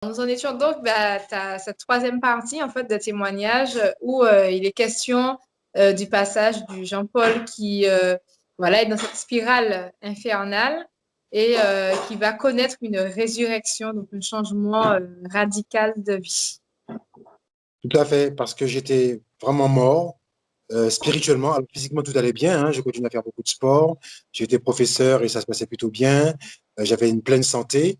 Nous en étions donc à cette troisième partie en fait de témoignage où il est question du passage du Jean-Paul qui voilà est dans cette spirale infernale et qui va connaître une résurrection, donc un changement radical de vie. Tout à fait, parce que j'étais vraiment mort spirituellement. Alors, physiquement, tout allait bien, hein, je continuais à faire beaucoup de sport. J'étais professeur et ça se passait plutôt bien. J'avais une pleine santé.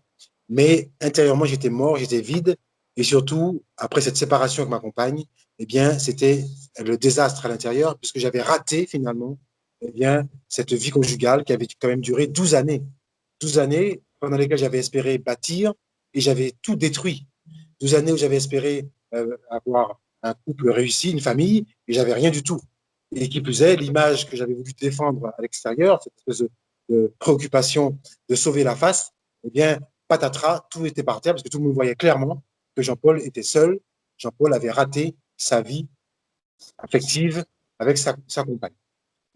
Mais intérieurement, j'étais mort, j'étais vide. Et surtout, après cette séparation avec ma compagne, eh bien, c'était le désastre à l'intérieur, puisque j'avais raté finalement eh bien, cette vie conjugale qui avait quand même duré 12 années. 12 années pendant lesquelles j'avais espéré bâtir et j'avais tout détruit. 12 années où j'avais espéré avoir un couple réussi, une famille, et j'avais rien du tout. Et qui plus est, l'image que j'avais voulu défendre à l'extérieur, cette espèce de préoccupation de sauver la face, eh bien, patatras, tout était par terre parce que tout le monde voyait clairement que Jean-Paul était seul. Jean-Paul avait raté sa vie affective avec sa compagne.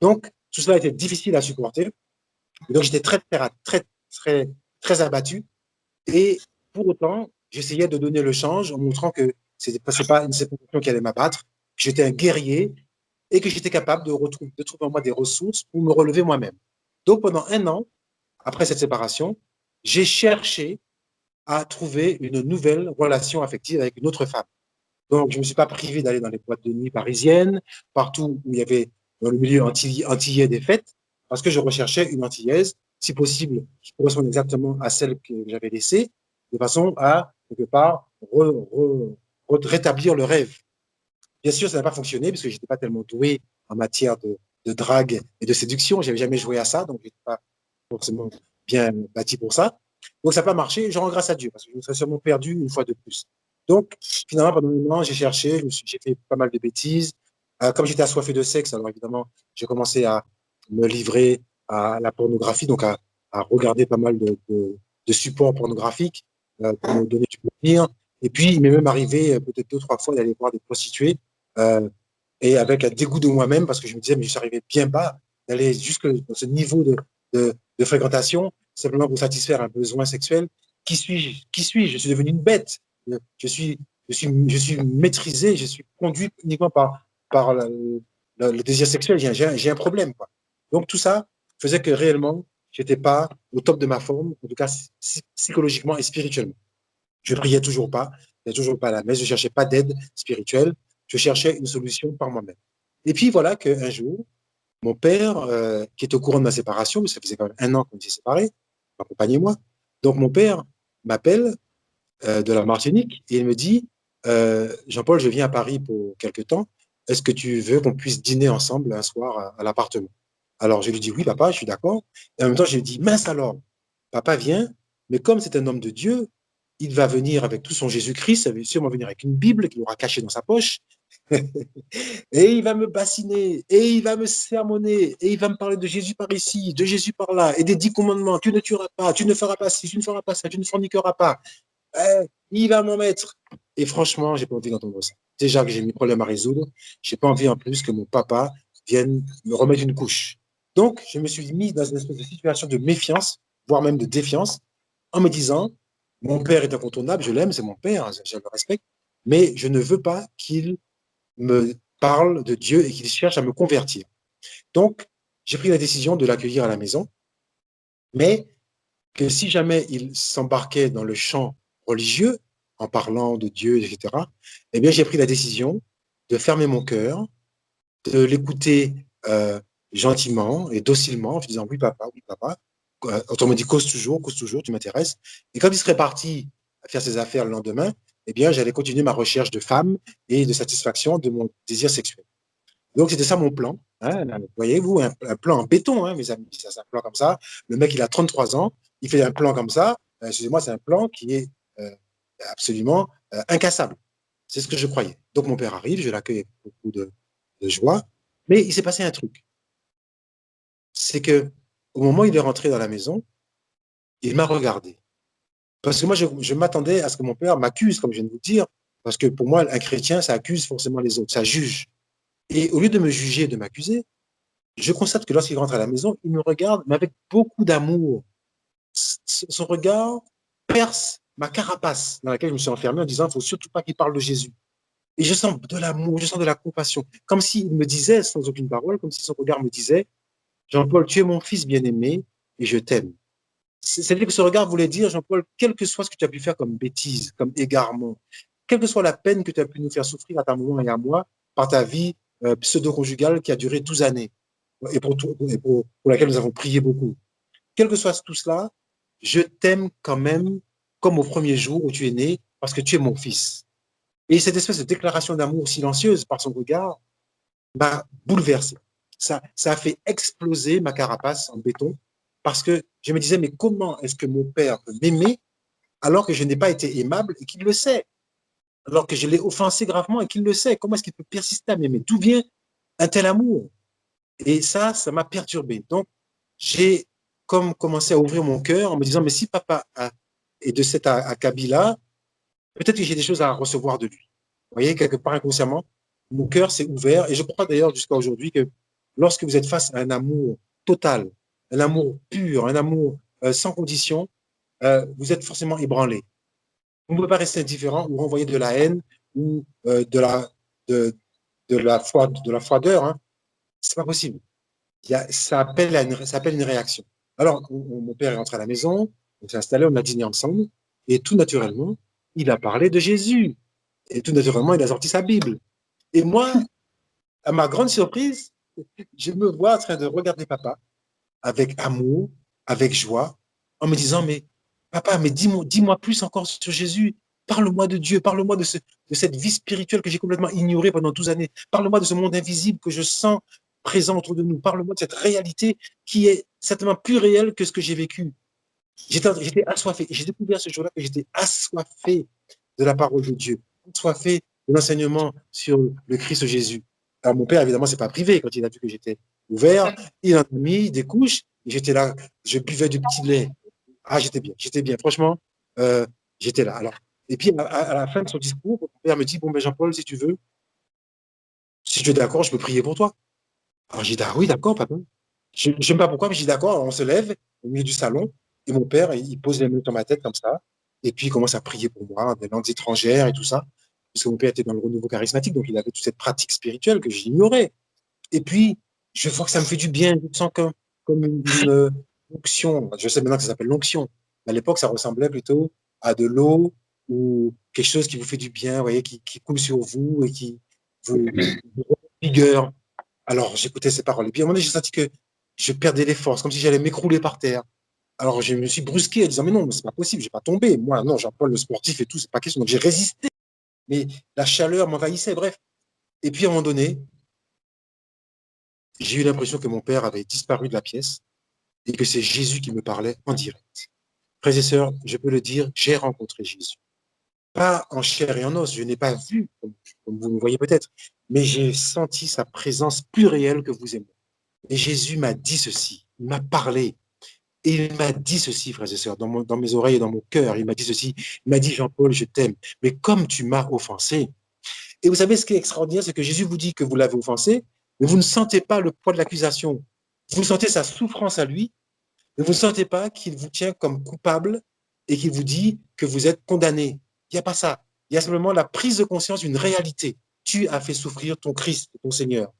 Donc, tout cela était difficile à supporter. Et donc, j'étais très abattu. Et pour autant, j'essayais de donner le change en montrant que c'est pas une séparation qui allait m'abattre, que j'étais un guerrier et que j'étais capable de trouver en moi des ressources pour me relever moi-même. Donc, pendant un an, après cette séparation, j'ai cherché à trouver une nouvelle relation affective avec une autre femme. Donc, je ne me suis pas privé d'aller dans les boîtes de nuit parisiennes, partout où il y avait dans le milieu antillais des fêtes, parce que je recherchais une antillaise, si possible, qui correspond exactement à celle que j'avais laissée, de façon à, quelque part, rétablir le rêve. Bien sûr, ça n'a pas fonctionné, parce que je n'étais pas tellement doué en matière de drague et de séduction. Je n'avais jamais joué à ça, donc je n'étais pas forcément bien bâti pour ça. Donc, ça n'a pas marché. Je rends grâce à Dieu, parce que je me serais sûrement perdu une fois de plus. Donc, finalement, pendant un moment, j'ai cherché, j'ai fait pas mal de bêtises. Comme j'étais assoiffé de sexe, alors évidemment, j'ai commencé à me livrer à la pornographie, donc à regarder pas mal de supports pornographiques pour me donner du plaisir. Et puis, il m'est même arrivé peut-être 2 ou 3 fois d'aller voir des prostituées euh, et avec un dégoût de moi-même parce que je me disais, mais je suis arrivé bien bas, d'aller jusque dans ce niveau de fréquentation simplement pour satisfaire un besoin sexuel. Qui suis-je? Qui suis-je? Je suis devenu une bête. Je suis maîtrisé, je suis conduit uniquement par le désir sexuel. J'ai un problème, quoi. Donc tout ça faisait que réellement, je n'étais pas au top de ma forme, en tout cas psychologiquement et spirituellement. Je priais toujours pas, je n'allais toujours pas à la messe, je cherchais pas d'aide spirituelle, je cherchais une solution par moi-même. Et puis voilà qu'un jour, mon père, qui est au courant de ma séparation, mais ça faisait quand même un an qu'on s'est séparés, ma compagne et moi, donc mon père m'appelle de la Martinique et il me dit, Jean-Paul, je viens à Paris pour quelque temps, est-ce que tu veux qu'on puisse dîner ensemble un soir à l'appartement? Alors je lui dis, oui papa, je suis d'accord. Et en même temps, je lui dis, mince alors, papa vient, mais comme c'est un homme de Dieu, il va venir avec tout son Jésus-Christ, ça veut sûrement venir avec une Bible qu'il aura cachée dans sa poche, et il va me bassiner, et il va me sermonner, et il va me parler de Jésus par ici, de Jésus par là, et des 10 commandements, tu ne tueras pas, tu ne feras pas ci, tu ne feras pas ça, tu ne forniqueras pas. Il va m'en mettre. Et franchement, j'ai pas envie d'entendre ça. Déjà que j'ai mes problèmes à résoudre, j'ai pas envie en plus que mon papa vienne me remettre une couche. Donc, je me suis mis dans une espèce de situation de méfiance, voire même de défiance, en me disant, mon père est incontournable, je l'aime, c'est mon père, je le respecte, mais je ne veux pas qu'il me parle de Dieu et qu'il cherche à me convertir. Donc, j'ai pris la décision de l'accueillir à la maison, mais que si jamais il s'embarquait dans le champ religieux, en parlant de Dieu, etc., eh bien, j'ai pris la décision de fermer mon cœur, de l'écouter gentiment et docilement, en disant oui, papa. Autrement dit, cause toujours, tu m'intéresses. Et quand il serait parti à faire ses affaires le lendemain, eh bien, j'allais continuer ma recherche de femme et de satisfaction de mon désir sexuel. Donc, c'était ça mon plan. Hein. Voyez-vous, un plan en béton, hein, mes amis. Ça, c'est un plan comme ça. Le mec, il a 33 ans. Il fait un plan comme ça. Excusez-moi, c'est un plan qui est absolument incassable. C'est ce que je croyais. Donc, mon père arrive. Je l'accueille avec beaucoup de joie. Mais il s'est passé un truc. C'est que au moment où il est rentré dans la maison, il m'a regardé. Parce que moi, je m'attendais à ce que mon père m'accuse, comme je viens de vous dire. Parce que pour moi, un chrétien, ça accuse forcément les autres. Ça juge. Et au lieu de me juger, de m'accuser, je constate que lorsqu'il rentre à la maison, il me regarde, mais avec beaucoup d'amour. Son regard perce ma carapace dans laquelle je me suis enfermé en disant, il ne faut surtout pas qu'il parle de Jésus. Et je sens de l'amour, je sens de la compassion, comme s'il me disait, sans aucune parole, comme si son regard me disait, Jean-Paul, tu es mon fils bien-aimé et je t'aime. C'est-à-dire que ce regard voulait dire, Jean-Paul, quel que soit ce que tu as pu faire comme bêtise, comme égarement, quelle que soit la peine que tu as pu nous faire souffrir à ta maman et à moi par ta vie pseudo-conjugale qui a duré 12 années et pour laquelle nous avons prié beaucoup. Quel que soit tout cela, je t'aime quand même comme au premier jour où tu es né parce que tu es mon fils. Et cette espèce de déclaration d'amour silencieuse par son regard m'a bouleversé. Ça a fait exploser ma carapace en béton parce que je me disais, mais comment est-ce que mon père peut m'aimer alors que je n'ai pas été aimable et qu'il le sait, alors que je l'ai offensé gravement et qu'il le sait? Comment est-ce qu'il peut persister à m'aimer? D'où vient un tel amour? Et ça m'a perturbé. Donc, j'ai comme commencé à ouvrir mon cœur en me disant, mais si papa est de cet acabit-là, peut-être que j'ai des choses à recevoir de lui. Vous voyez, quelque part inconsciemment, mon cœur s'est ouvert et je crois d'ailleurs jusqu'à aujourd'hui que lorsque vous êtes face à un amour total, un amour pur, un amour sans condition, vous êtes forcément ébranlé. Vous ne pouvez pas rester indifférent ou renvoyer de la haine ou de, de la froideur. Hein. C'est pas possible. Ça appelle une réaction. Alors, mon père est rentré à la maison, on s'est installé, on a dîné ensemble, et tout naturellement, il a parlé de Jésus. Et tout naturellement, il a sorti sa Bible. Et moi, à ma grande surprise, je me vois en train de regarder papa avec amour, avec joie, en me disant, mais papa, mais dis-moi plus encore sur Jésus. Parle-moi de Dieu, parle-moi de cette vie spirituelle que j'ai complètement ignorée pendant 12 années. Parle-moi de ce monde invisible que je sens présent autour de nous. Parle-moi de cette réalité qui est certainement plus réelle que ce que j'ai vécu. J'étais assoiffé. J'ai découvert ce jour-là que j'étais assoiffé de la parole de Dieu, assoiffé de l'enseignement sur le Christ Jésus. Alors, mon père, évidemment, c'est pas privé. Quand il a vu que j'étais ouvert, il en a mis des couches. J'étais là, je buvais du petit lait. Ah, j'étais bien. Franchement, euh, j'étais là. Alors, et puis, à la fin de son discours, mon père me dit, bon, ben, Jean-Paul, si tu veux, si tu es d'accord, je peux prier pour toi. Alors, j'ai dit, ah oui, d'accord, papa. Je ne sais pas pourquoi, mais j'ai dit, d'accord. On se lève au milieu du salon et mon père, il pose les mains sur ma tête comme ça. Et puis, il commence à prier pour moi, en des langues étrangères et tout ça. Parce que mon père était dans le renouveau charismatique, donc il avait toute cette pratique spirituelle que j'ignorais. Et puis, je vois que ça me fait du bien. Je sens comme une onction. Je sais maintenant que ça s'appelle l'onction. À l'époque, ça ressemblait plutôt à de l'eau ou quelque chose qui vous fait du bien, vous voyez, qui coule sur vous et qui vous donne vigueur. Alors, j'écoutais ces paroles. Et puis, à un moment donné, j'ai senti que je perdais les forces, comme si j'allais m'écrouler par terre. Alors, je me suis brusqué en disant, mais non, c'est pas possible, je vais pas tomber. Moi, non, Jean-Paul, le sportif et tout, c'est pas question. Donc, j'ai résisté. Mais la chaleur m'envahissait, bref. Et puis, à un moment donné, j'ai eu l'impression que mon père avait disparu de la pièce et que c'est Jésus qui me parlait en direct. Frères et sœurs, je peux le dire, j'ai rencontré Jésus. Pas en chair et en os, je n'ai pas vu, comme vous me voyez peut-être, mais j'ai senti sa présence plus réelle que vous et moi. Et Jésus m'a dit ceci, il m'a parlé, et il m'a dit ceci, frères et sœurs, dans mes oreilles et dans mon cœur, il m'a dit ceci, il m'a dit, Jean-Paul, je t'aime, mais comme tu m'as offensé. Et vous savez ce qui est extraordinaire, c'est que Jésus vous dit que vous l'avez offensé, mais vous ne sentez pas le poids de l'accusation. Vous sentez sa souffrance à lui, mais vous ne sentez pas qu'il vous tient comme coupable et qu'il vous dit que vous êtes condamné. Il n'y a pas ça. Il y a simplement la prise de conscience d'une réalité. Tu as fait souffrir ton Christ, ton Seigneur.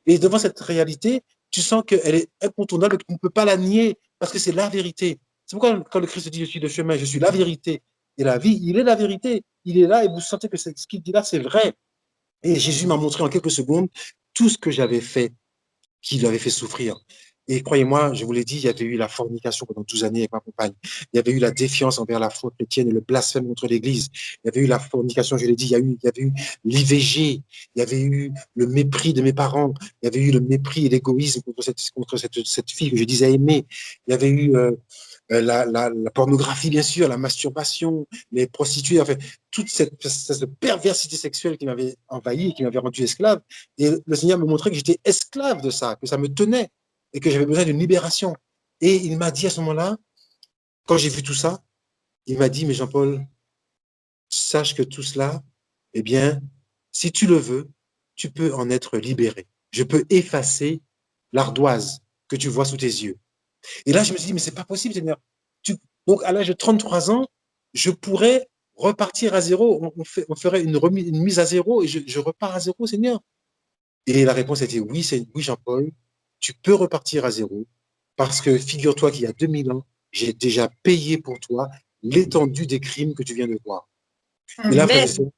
Et devant cette réalité, tu sens qu'elle est incontournable, que tu ne peux pas la nier parce que c'est la vérité. C'est pourquoi quand le Christ dit je suis le chemin, je suis la vérité et la vie, il est la vérité. Il est là et vous sentez que ce qu'il dit là, c'est vrai. Et Jésus m'a montré en quelques secondes tout ce que j'avais fait, qui lui avait fait souffrir. Et croyez-moi, je vous l'ai dit, il y avait eu la fornication pendant 12 années avec ma compagne. Il y avait eu la défiance envers la foi chrétienne et le blasphème contre l'Église. Il y avait eu la fornication, je l'ai dit, il y avait eu l'IVG, il y avait eu le mépris de mes parents, il y avait eu le mépris et l'égoïsme contre cette fille que je disais aimer. Il y avait eu la pornographie, bien sûr, la masturbation, les prostituées, enfin, toute cette perversité sexuelle qui m'avait envahi et qui m'avait rendu esclave. Et le Seigneur me montrait que j'étais esclave de ça, que ça me tenait et que j'avais besoin d'une libération. Et il m'a dit à ce moment-là, quand j'ai vu tout ça, il m'a dit, mais Jean-Paul, sache que tout cela, eh bien, si tu le veux, tu peux en être libéré. Je peux effacer l'ardoise que tu vois sous tes yeux. Et là, je me suis dit, mais c'est pas possible, Seigneur. Donc, à l'âge de 33 ans, je pourrais repartir à zéro. On ferait une mise à zéro et je repars à zéro, Seigneur. Et la réponse était oui, oui, Jean-Paul, tu peux repartir à zéro parce que figure-toi qu'il y a 2000 ans, j'ai déjà payé pour toi l'étendue des crimes que tu viens de voir. Et là, frère et Amen. sœurs,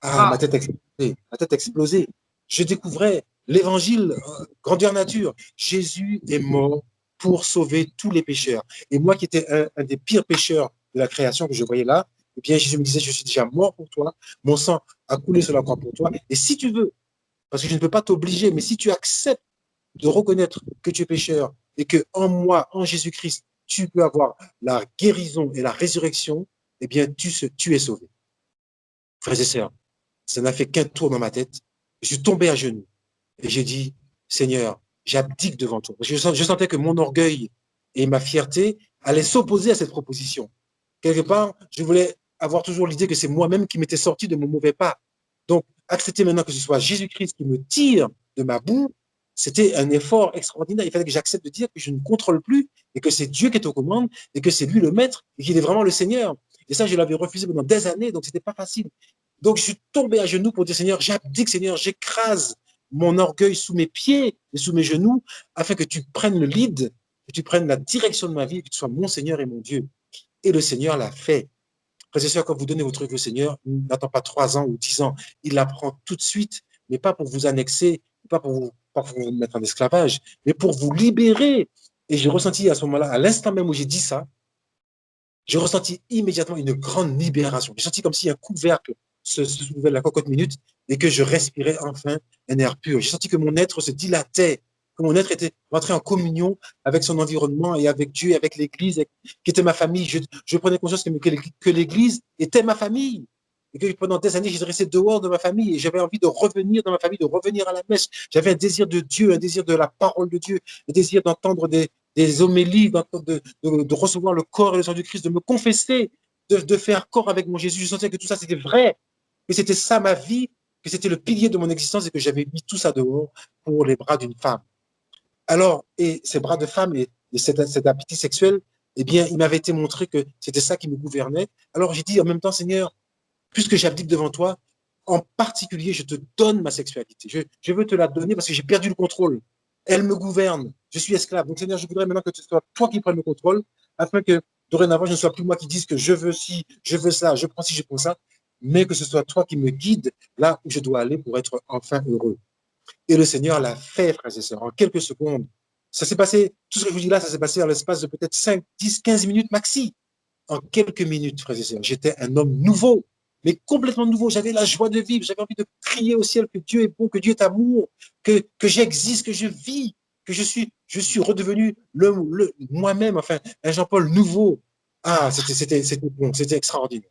ah, ma Wow. tête a explosé, ma tête a explosé. Je découvrais l'évangile, grandeur nature. Jésus est mort pour sauver tous les pécheurs. Et moi qui étais un des pires pécheurs de la création que je voyais là, eh bien, Jésus me disait, je suis déjà mort pour toi, mon sang a coulé sur la croix pour toi. Et si tu veux, parce que je ne peux pas t'obliger, mais si tu acceptes de reconnaître que tu es pécheur et que en moi, en Jésus-Christ, tu peux avoir la guérison et la résurrection, eh bien, tu es sauvé. Frères et sœurs, ça n'a fait qu'un tour dans ma tête. Je suis tombé à genoux et j'ai dit, Seigneur, j'abdique devant toi. Je sentais que mon orgueil et ma fierté allaient s'opposer à cette proposition. Quelque part, je voulais avoir toujours l'idée que c'est moi-même qui m'étais sorti de mon mauvais pas. Donc, accepter maintenant que ce soit Jésus-Christ qui me tire de ma boue, c'était un effort extraordinaire. Il fallait que j'accepte de dire que je ne contrôle plus et que c'est Dieu qui est aux commandes et que c'est lui le maître et qu'il est vraiment le Seigneur. Et ça, je l'avais refusé pendant des années, donc c'était pas facile. Donc, je suis tombé à genoux pour dire, Seigneur, j'abdique, Seigneur, j'écrase mon orgueil sous mes pieds et sous mes genoux afin que tu prennes le lead, que tu prennes la direction de ma vie, que tu sois mon Seigneur et mon Dieu. Et le Seigneur l'a fait. Frères et sœurs, quand vous donnez votre truc au Seigneur, n'attend pas 3 ans ou 10 ans. Il l'apprend tout de suite, mais pas pour vous annexer, pas pour vous mettre en esclavage, mais pour vous libérer. Et j'ai ressenti à ce moment-là, à l'instant même où j'ai dit ça, j'ai ressenti immédiatement une grande libération. J'ai senti comme si un couvercle se soulevait de la cocotte minute et que je respirais enfin un air pur. J'ai senti que mon être se dilatait, que mon être était rentré en communion avec son environnement et avec Dieu, et avec l'Église, qui était ma famille. Je prenais conscience que l'Église était ma famille. Et que pendant des années, j'étais resté dehors de ma famille et j'avais envie de revenir dans ma famille, de revenir à la messe. J'avais un désir de Dieu, un désir de la parole de Dieu, un désir d'entendre des homélies, de recevoir le corps et le sang du Christ, de me confesser, de faire corps avec mon Jésus. Je sentais que tout ça, c'était vrai, que c'était ça ma vie, que c'était le pilier de mon existence et que j'avais mis tout ça dehors pour les bras d'une femme. Alors, et ces bras de femme et cet appétit sexuel, eh bien, il m'avait été montré que c'était ça qui me gouvernait. Alors, j'ai dit en même temps, Seigneur, puisque j'abdique devant toi, en particulier, je te donne ma sexualité. Je veux te la donner parce que j'ai perdu le contrôle. Elle me gouverne. Je suis esclave. Donc, Seigneur, je voudrais maintenant que ce soit toi qui prennes le contrôle, afin que dorénavant, je ne sois plus moi qui dise que je veux ci, je veux ça, je prends ci, je prends ça, mais que ce soit toi qui me guide là où je dois aller pour être enfin heureux. Et le Seigneur l'a fait, frères et sœurs, en quelques secondes. Ça s'est passé, tout ce que je vous dis là, ça s'est passé en l'espace de peut-être 5, 10, 15 minutes maxi. En quelques minutes, frères et sœurs, j'étais un homme nouveau, mais complètement nouveau. J'avais la joie de vivre, j'avais envie de crier au ciel que Dieu est bon, que Dieu est amour, que j'existe, que je vis, que je suis redevenu moi-même, enfin, un Jean-Paul nouveau. Ah, c'était bon, c'était extraordinaire.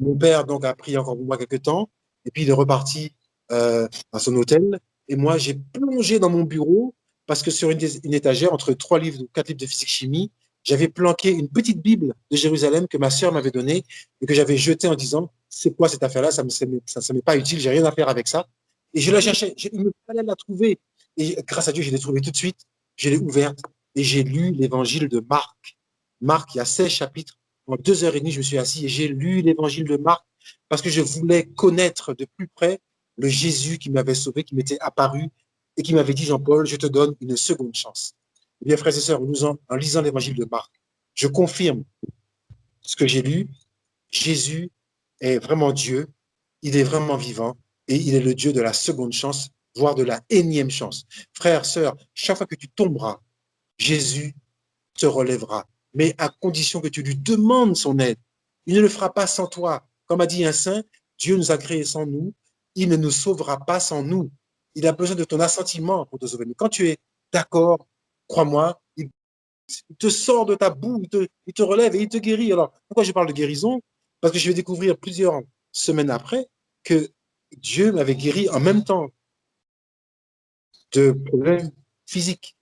Mon père, donc, a pris encore pour moi quelques temps, et puis il est reparti à son hôtel. Et moi, j'ai plongé dans mon bureau, parce que sur une étagère, entre 3 livres ou 4 livres de physique-chimie, j'avais planqué une petite Bible de Jérusalem que ma sœur m'avait donnée et que j'avais jetée en disant, c'est quoi cette affaire-là? Ça ne m'est pas utile, j'ai rien à faire avec ça. Et je la cherchais, il me fallait la trouver. Et grâce à Dieu, je l'ai trouvée tout de suite. Je l'ai ouverte et j'ai lu l'évangile de Marc. Marc, il y a 16 chapitres. En 2 heures et demie, je me suis assis et j'ai lu l'évangile de Marc parce que je voulais connaître de plus près le Jésus qui m'avait sauvé, qui m'était apparu et qui m'avait dit, Jean-Paul, je te donne une seconde chance. Eh bien, frères et sœurs, en lisant l'évangile de Marc, je confirme ce que j'ai lu. Jésus est vraiment Dieu, il est vraiment vivant et il est le Dieu de la seconde chance, voire de la énième chance. Frères, sœurs, chaque fois que tu tomberas, Jésus te relèvera, mais à condition que tu lui demandes son aide. Il ne le fera pas sans toi. Comme a dit un saint, Dieu nous a créés sans nous, il ne nous sauvera pas sans nous. Il a besoin de ton assentiment pour te sauver. Mais quand tu es d'accord, crois-moi, il te sort de ta boue, il te relève et il te guérit. Alors, pourquoi je parle de guérison? Parce que je vais découvrir plusieurs semaines après que Dieu m'avait guéri en même temps de problèmes physiques.